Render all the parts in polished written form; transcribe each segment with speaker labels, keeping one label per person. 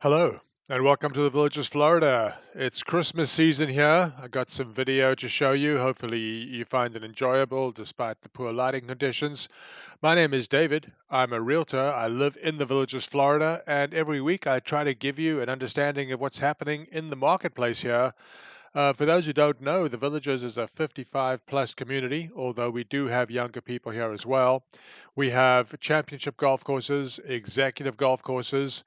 Speaker 1: Hello, and welcome to the Villages, Florida. It's Christmas season here. I got some video to show you. Hopefully, you find it enjoyable despite the poor lighting conditions. My name is David. I'm a realtor. I live in the Villages, Florida, and every week I try to give you an understanding of what's happening in the marketplace here. For those who don't know, the Villages is a 55 plus community, although we do have younger people here as well. We have championship golf courses, executive golf courses,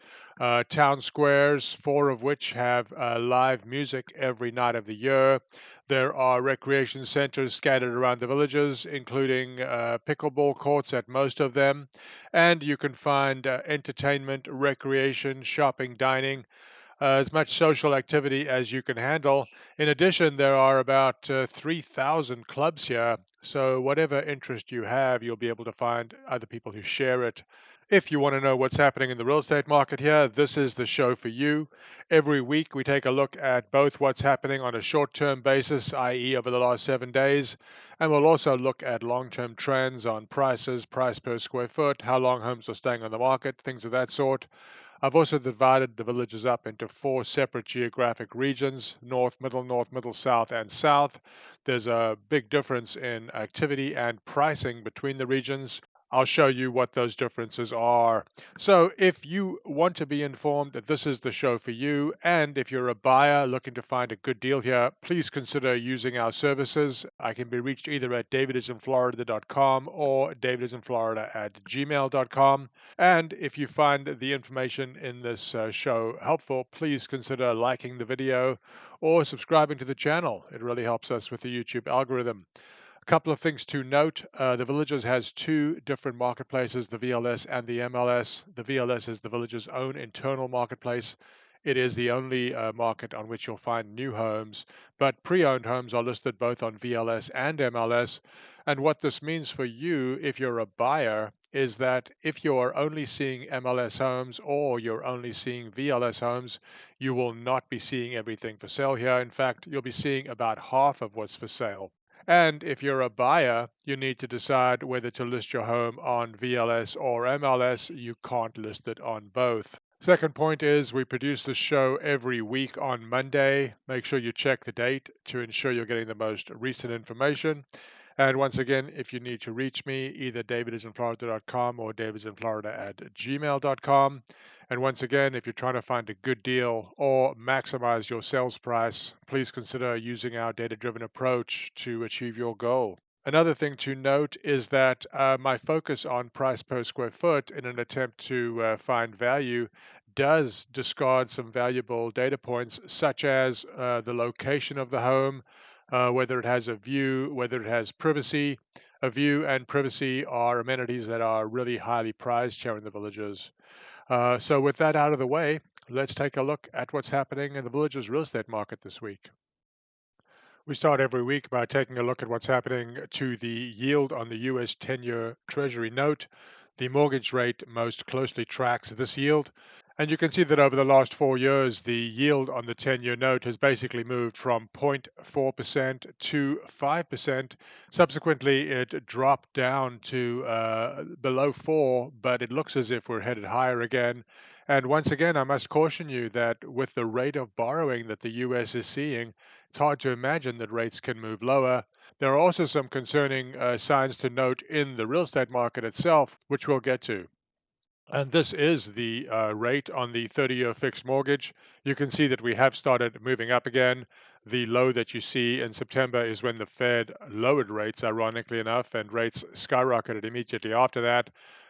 Speaker 1: town squares, four of which have live music every night of the year. There are recreation centers scattered around the villages, including pickleball courts at most of them. And you can find entertainment, recreation, shopping, dining, as much social activity as you can handle. In addition, there are about 3,000 clubs here. So, whatever interest you have, you'll be able to find other people who share it. If you want to know what's happening in the real estate market here, this is the show for you. Every week, we take a look at both what's happening on a short term basis, i.e., over the last 7 days, and we'll also look at long term trends on prices, price per square foot, how long homes are staying on the market, things of that sort. I've also divided the villages up into four separate geographic regions: north, middle, south, and south. There's a big difference in activity and pricing between the regions. I'll show you what those differences are. So, if you want to be informed, this is the show for you. And if you're a buyer looking to find a good deal here, please consider using our services. I can be reached either at DavidisinFlorida.com or DavidisinFlorida@gmail.com. And if you find the information in this show helpful, please consider liking the video or subscribing to the channel. It really helps us with the YouTube algorithm. A couple of things to note. The Villages has two different marketplaces, the VLS and the MLS. The VLS is the Village's own internal marketplace. It is the only market on which you'll find new homes, but pre-owned homes are listed both on VLS and MLS. And what this means for you, if you're a buyer, is that if you're only seeing MLS homes or you're only seeing VLS homes, you will not be seeing everything for sale here. In fact, you'll be seeing about half of what's for sale. And if you're a buyer, you need to decide whether to list your home on VLS or MLS. You can't list it on both. Second point is we produce the show every week on Monday. Make sure you check the date to ensure you're getting the most recent information. And once again, if you need to reach me, either DavidisinFlorida.com or DavidisinFlorida@gmail.com. And once again, if you're trying to find a good deal or maximize your sales price, please consider using our data-driven approach to achieve your goal. Another thing to note is that my focus on price per square foot in an attempt to find value does discard some valuable data points, such as the location of the home, whether it has a view, whether it has privacy. A view and privacy are amenities that are really highly prized here in the villages. So, with that out of the way, let's take a look at what's happening in the villages real estate market this week. We start every week by taking a look at what's happening to the yield on the U.S. 10-year Treasury note. The mortgage rate most closely tracks this yield. And you can see that over the last 4 years, the yield on the 10-year note has basically moved from 0.4% to 5%. Subsequently, it dropped down to below 4, but it looks as if we're headed higher again. And once again, I must caution you that with the rate of borrowing that the U.S. is seeing, it's hard to imagine that rates can move lower. There are also some concerning signs to note in the real estate market itself, which we'll get to. And this is the rate on the 30-year fixed mortgage. You can see that we have started moving up again. The low that you see in September is when the Fed lowered rates, ironically enough, and rates skyrocketed immediately after that.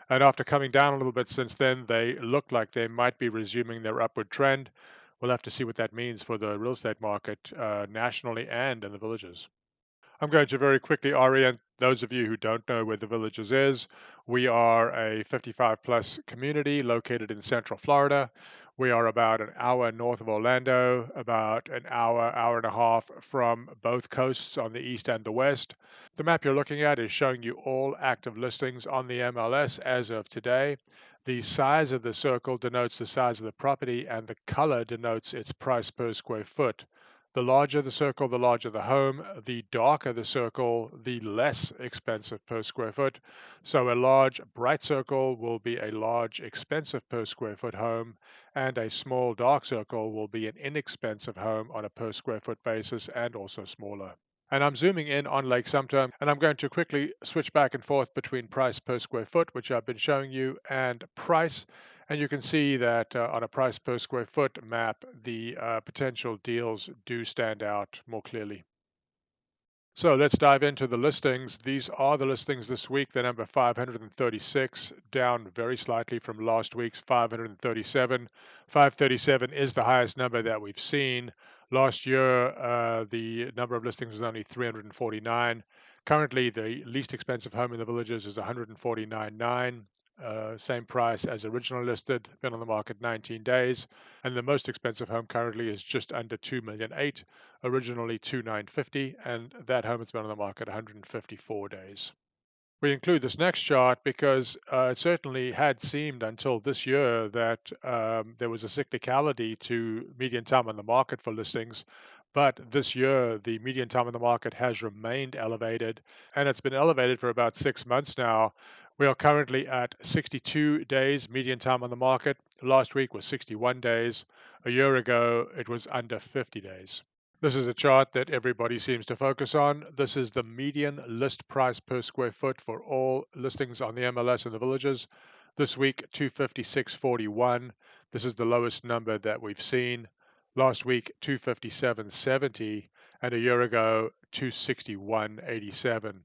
Speaker 1: And after coming down a little bit since then, they look like they might be resuming their upward trend. We'll have to see what that means for the real estate market nationally and in the villages. I'm going to very quickly orient those of you who don't know where the Villages is. We are a 55 plus community located in Central Florida. We are about an hour north of Orlando, about an hour and a half from both coasts on the east and the west. The map you're looking at is showing you all active listings on the MLS as of today. The size of the circle denotes the size of the property, and the color denotes its price per square foot. The larger the circle, the larger the home. The darker the circle, the less expensive per square foot. So a large bright circle will be a large expensive per square foot home, and a small dark circle will be an inexpensive home on a per square foot basis and also smaller. And I'm zooming in on Lake Sumter, and I'm going to quickly switch back and forth between price per square foot, which I've been showing you, and price. And you can see that on a price per square foot map, the potential deals do stand out more clearly. So let's dive into the listings. These are the listings this week. The number 536, down very slightly from last week's 537. 537 is the highest number that we've seen. Last year, the number of listings was only 349. Currently, the least expensive home in the Villages is 149.9. Same price as originally listed, been on the market 19 days, and the most expensive home currently is just under 2,800,000, originally 2,950, and that home has been on the market 154 days. We include this next chart because it certainly had seemed until this year that there was a cyclicality to median time on the market for listings. But this year, the median time on the market has remained elevated, and it's been elevated for about 6 months now. We are currently at 62 days median time on the market. Last week was 61 days. A year ago, it was under 50 days. This is a chart that everybody seems to focus on. This is the median list price per square foot for all listings on the MLS in the Villages. This week, 256.41. This is the lowest number that we've seen. Last week, 257.70, and a year ago, 261.87.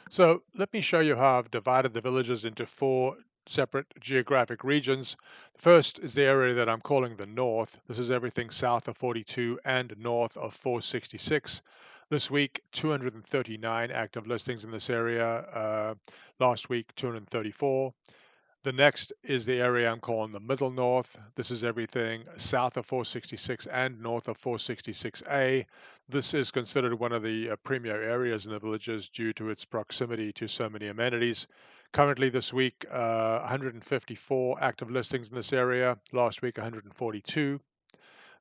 Speaker 1: So let me show you how I've divided the Villages into four separate geographic regions. The first is the area that I'm calling the North. This is everything south of 42 and north of 466. This week, 239 active listings in this area. Last week, 234. The next is the area I'm calling the Middle North. This is everything south of 466 and north of 466A. This is considered one of the premier areas in the Villages due to its proximity to so many amenities. Currently this week, 154 active listings in this area. Last week, 142.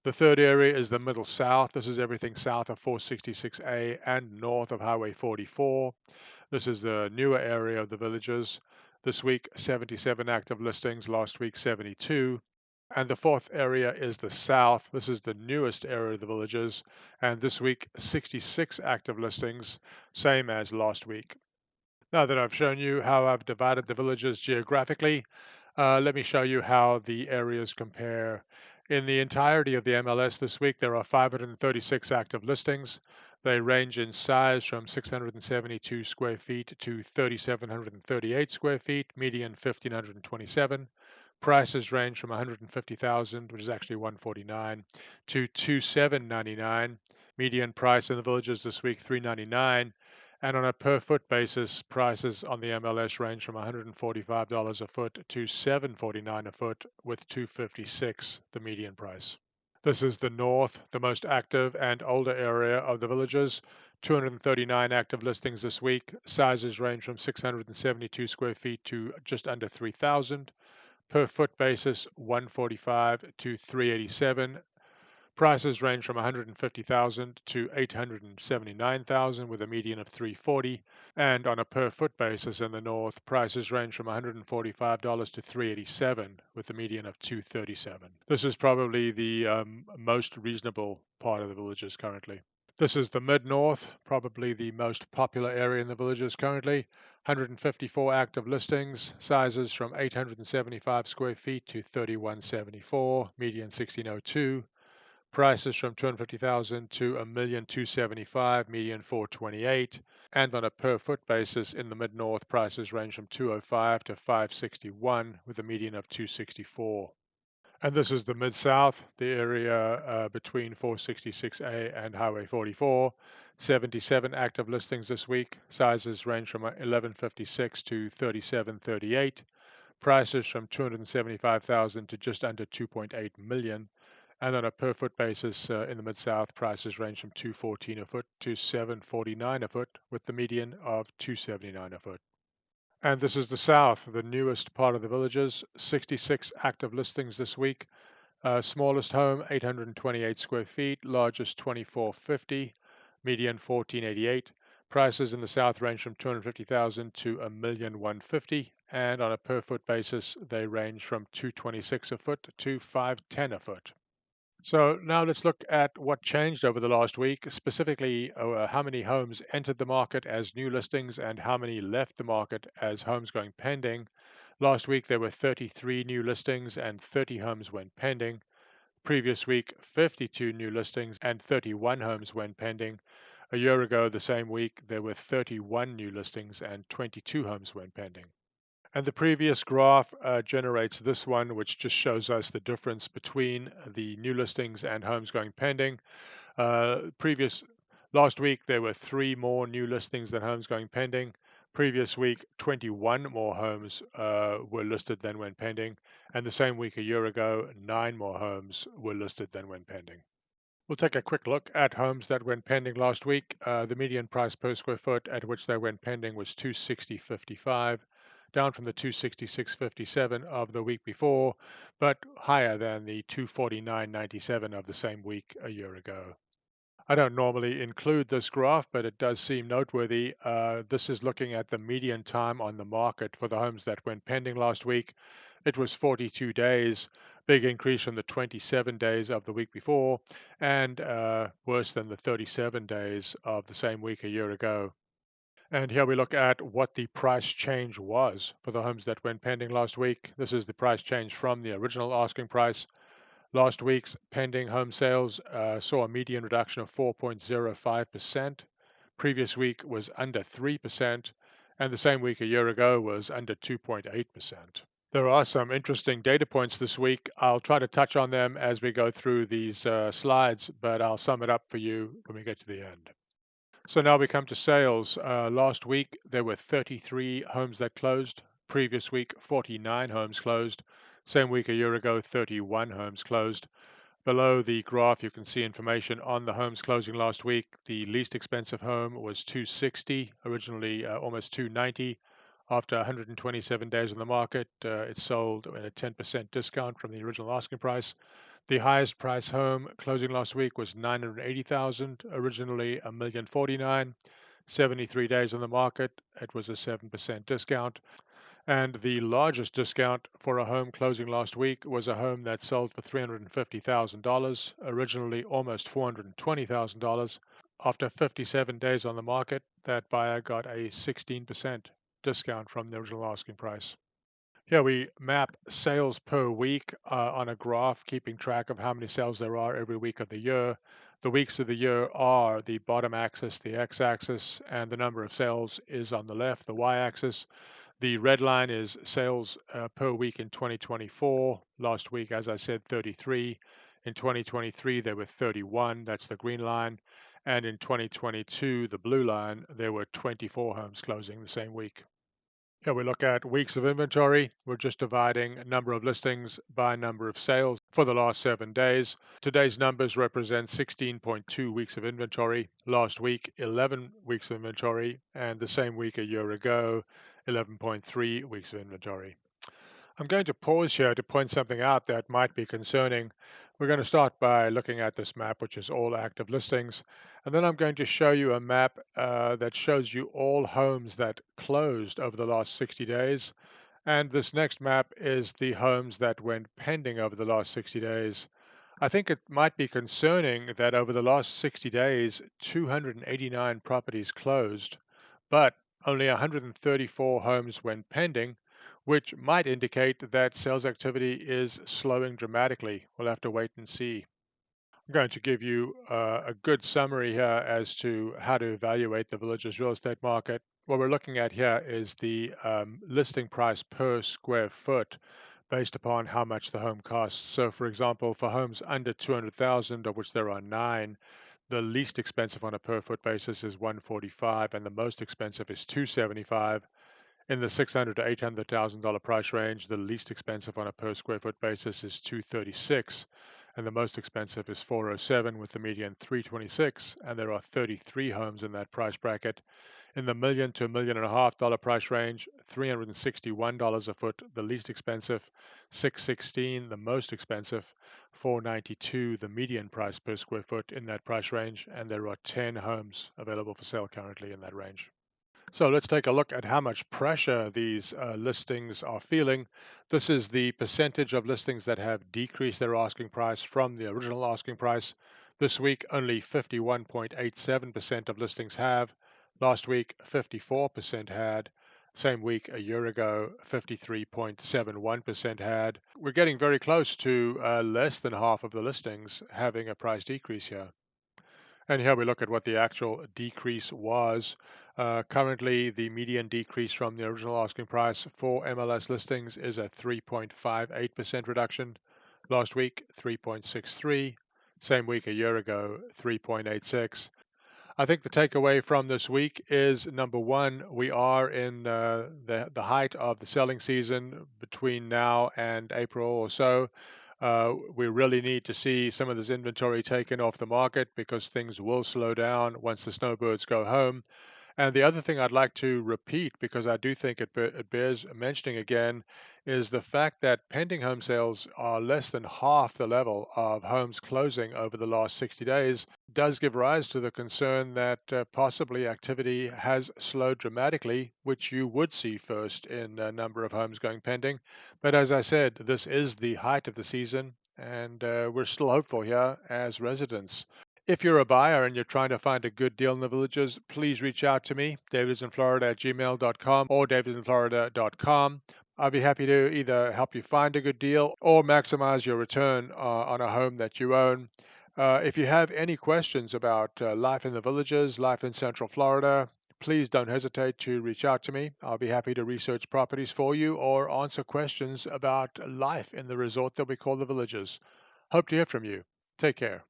Speaker 1: The third area is the Middle South. This is everything south of 466A and north of Highway 44. This is the newer area of the Villages. This week, 77 active listings. Last week, 72. And the fourth area is the South. This is the newest area of the Villages. And this week, 66 active listings, same as last week. Now that I've shown you how I've divided the Villages geographically, let me show you how the areas compare. In the entirety of the MLS this week, there are 536 active listings. They range in size from 672 square feet to 3,738 square feet, median 1,527. Prices range from 150,000, which is actually 149, to 2,799. Median price in the Villages this week 399. And on a per foot basis, prices on the MLS range from $145 a foot to $749 a foot, with $256 the median price. This is the North, the most active and older area of the Villages. 239 active listings this week. Sizes range from 672 square feet to just under 3,000. Per foot basis, 145 to 387. Prices range from 150,000 to 879,000 with a median of 340, and on a per foot basis in the north, prices range from $145 to 387 with a median of 237. This is probably the most reasonable part of the Villages currently. This is the mid-north, probably the most popular area in the Villages currently. 154 active listings, sizes from 875 square feet to 3174, median 1602. Prices from 250,000 to 1,275,000, median 428, and on a per foot basis in the mid north, prices range from 205 to 561 with a median of 264. And this is the mid south, the area between 466A and Highway 44. 77 active listings this week. Sizes range from 1156 to 3738. Prices from 275,000 to just under 2.8 million. And on a per foot basis in the Mid-South, prices range from 214 a foot to 749 a foot, with the median of 279 a foot. And this is the South, the newest part of the Villages. 66 active listings this week. Smallest home, 828 square feet. Largest, 2450. Median, 1488. Prices in the south range from 250,000 to 1,150,000, and on a per foot basis, they range from 226 a foot to 510 a foot. So now let's look at what changed over the last week, specifically how many homes entered the market as new listings and how many left the market as homes going pending. Last week there were 33 new listings and 30 homes went pending. Previous week, 52 new listings and 31 homes went pending. A year ago, the same week, there were 31 new listings and 22 homes went pending. And the previous graph generates this one, which just shows us the difference between the new listings and homes going pending. Previous Last week, there were 3 more new listings than homes going pending. Previous week, 21 more homes were listed than went pending. And the same week a year ago, 9 more homes were listed than went pending. We'll take a quick look at homes that went pending last week. The median price per square foot at which they went pending was 260.55, down from the 266.57 of the week before, but higher than the 249.97 of the same week a year ago. I don't normally include this graph, but it does seem noteworthy. This is looking at the median time on the market for the homes that went pending last week. It was 42 days, big increase from the 27 days of the week before, and worse than the 37 days of the same week a year ago. And here we look at what the price change was for the homes that went pending last week. This is the price change from the original asking price. Last week's pending home sales saw a median reduction of 4.05%. Previous week was under 3%, and the same week a year ago was under 2.8%. There are some interesting data points this week. I'll try to touch on them as we go through these slides, but I'll sum it up for you when we get to the end. So now we come to sales. Last week, there were 33 homes that closed. Previous week, 49 homes closed. Same week a year ago, 31 homes closed. Below the graph, you can see information on the homes closing last week. The least expensive home was 260, originally almost 290. After 127 days on the market, it sold at a 10% discount from the original asking price. The highest price home closing last week was 980,000, originally 1,049,000. 73 days on the market, it was a 7% discount. And the largest discount for a home closing last week was a home that sold for $350,000, originally almost $420,000. After 57 days on the market, that buyer got a 16% discount from the original asking price. Here we map sales per week on a graph, keeping track of how many sales there are every week of the year. The weeks of the year are the bottom axis, the x-axis, and the number of sales is on the left, the y-axis. The red line is sales per week in 2024. Last week, as I said, 33. In 2023, there were 31. That's the green line. And in 2022, the blue line, there were 24 homes closing the same week. Here we look at weeks of inventory. We're just dividing number of listings by number of sales for the last 7 days. Today's numbers represent 16.2 weeks of inventory. Last week, 11 weeks of inventory. And the same week a year ago, 11.3 weeks of inventory. I'm going to pause here to point something out that might be concerning. We're going to start by looking at this map, which is all active listings. And then I'm going to show you a map that shows you all homes that closed over the last 60 days. And this next map is the homes that went pending over the last 60 days. I think it might be concerning that over the last 60 days, 289 properties closed, but only 134 homes went pending, which might indicate that sales activity is slowing dramatically. We'll have to wait and see. I'm going to give you a good summary here as to how to evaluate the village's real estate market. What we're looking at here is the listing price per square foot based upon how much the home costs. So for example, for homes under 200,000, of which there are 9, the least expensive on a per foot basis is 145 and the most expensive is 275. In the $600,000 to $800,000 price range, the least expensive on a per square foot basis is 236, and the most expensive is 407 with the median 326, and there are 33 homes in that price bracket. In the million to $1.5 million price range, $361 a foot, the least expensive, $616, the most expensive, $492, the median price per square foot in that price range, and there are 10 homes available for sale currently in that range. So let's take a look at how much pressure these listings are feeling. This is the percentage of listings that have decreased their asking price from the original asking price. This week, only 51.87% of listings have. Last week, 54% had. Same week a year ago, 53.71% had. We're getting very close to less than half of the listings having a price decrease here. And here we look at what the actual decrease was. Currently, the median decrease from the original asking price for MLS listings is a 3.58% reduction. Last week, 3.63. Same week a year ago, 3.86. I think the takeaway from this week is number one, we are in the height of the selling season between now and April or so. We really need to see some of this inventory taken off the market because things will slow down once the snowbirds go home. And the other thing I'd like to repeat, because I do think it bears mentioning again, is the fact that pending home sales are less than half the level of homes closing over the last 60 days does give rise to the concern that possibly activity has slowed dramatically, which you would see first in a number of homes going pending. But as I said, this is the height of the season, and we're still hopeful here as residents. If you're a buyer and you're trying to find a good deal in the villages, please reach out to me, DavidisinFlorida@gmail.com or DavidisinFlorida.com. I'll be happy to either help you find a good deal or maximize your return on a home that you own. If you have any questions about life in the villages, life in Central Florida, please don't hesitate to reach out to me. I'll be happy to research properties for you or answer questions about life in the resort that we call the villages. Hope to hear from you. Take care.